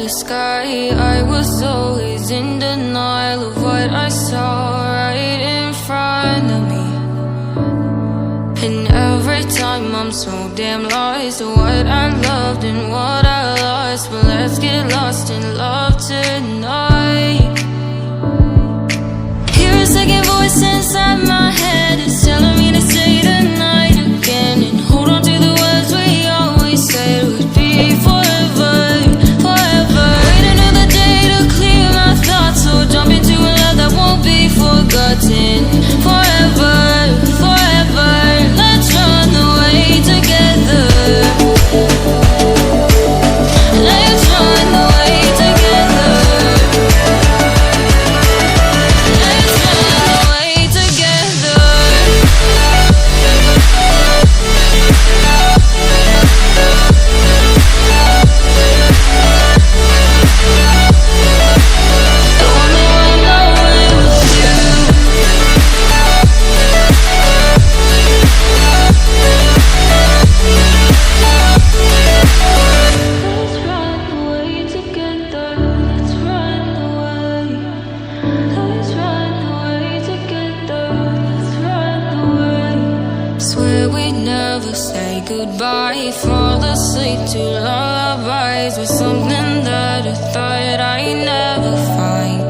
Sky, I was always in denial of what I saw right in front of me. And every time I'm so damn lost to what I loved and what I lost. But let's get lost in love tonight. Hear a second voice inside my head, it's telling me to say the night again, and hold on to the words we always said would be forever. So jump into a love that won't be forgotten. Forever, forever, let's run away together. Let's run away together. Let's run away together. Goodbye, fall asleep to lullabies with something that I thought I'd never find.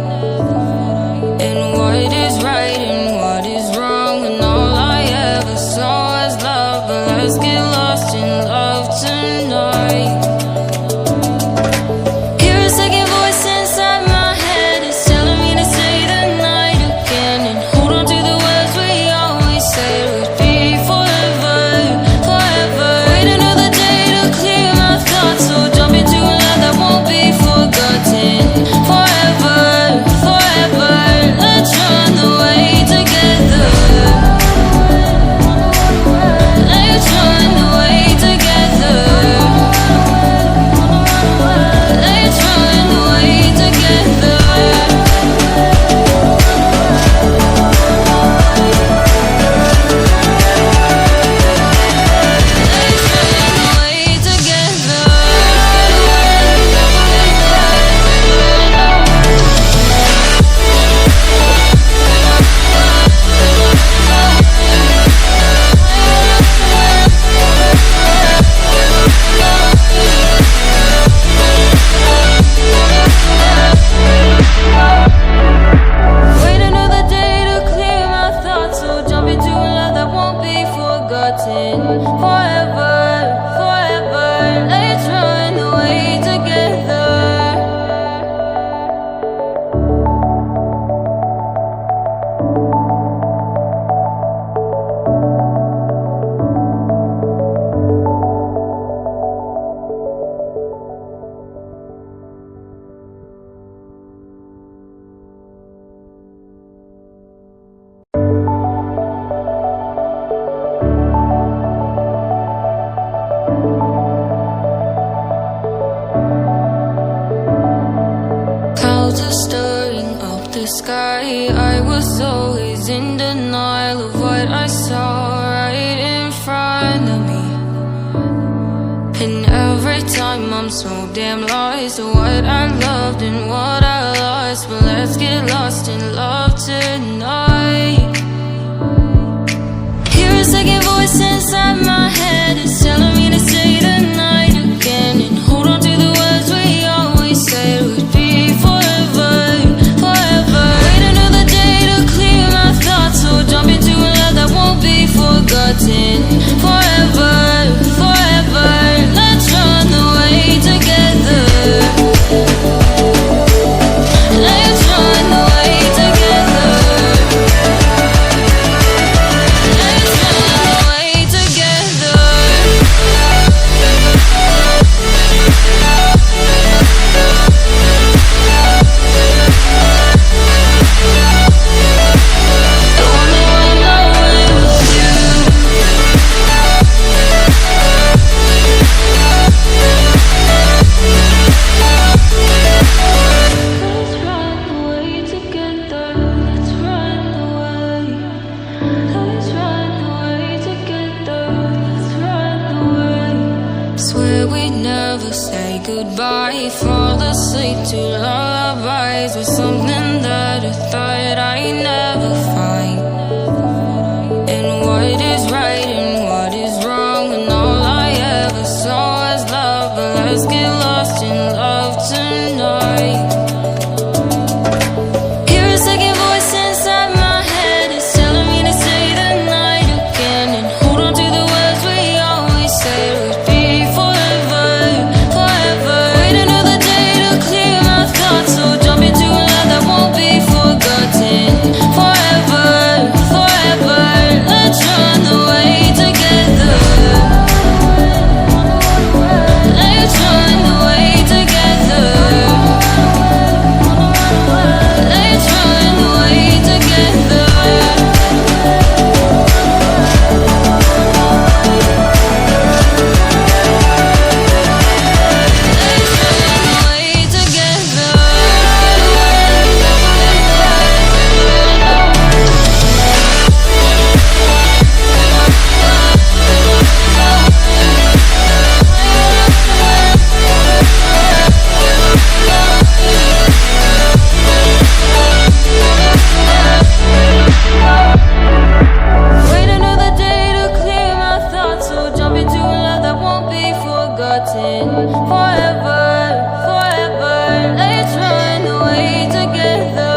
And what is right and what is wrong, and all I ever saw was love. But let's get lost in love tonight. Hear a second voice inside my head, it's telling me to say the night again, and hold on to the words we always said would be forever. So jump into a love that won't be forgotten. Forever, forever, let's run away together. Let's run away together. Let's run away together. Sky, I was always in denial of what I saw right in front of me. And every time I'm so damn lost to what I loved and what I lost. But let's get lost in love tonight. Hear a second voice inside my head, it's telling me to say the night again, and hold on to the words we always said would be forever. So jump into a love that won't be forgotten. Forever, forever, let's run away together. Let's run away together. Let's run away. goodbye. Fall asleep to lullabies with something that I thought I'd never find. And what is right and what is wrong, and all I ever saw was love. But let's get lost in love tonight. Hear a second voice inside my head, it's telling me to say the night again, and hold on to the words we always said would be forever, forever. Wait another day to clear my thoughts, so jump into a love that won't be forgotten. Forever, forever, let's run away together. Let's run away together. Let's run away together. Wait another day to clear my thoughts, so jump into a love that won't be forgotten. Forever, forever, let's run away together.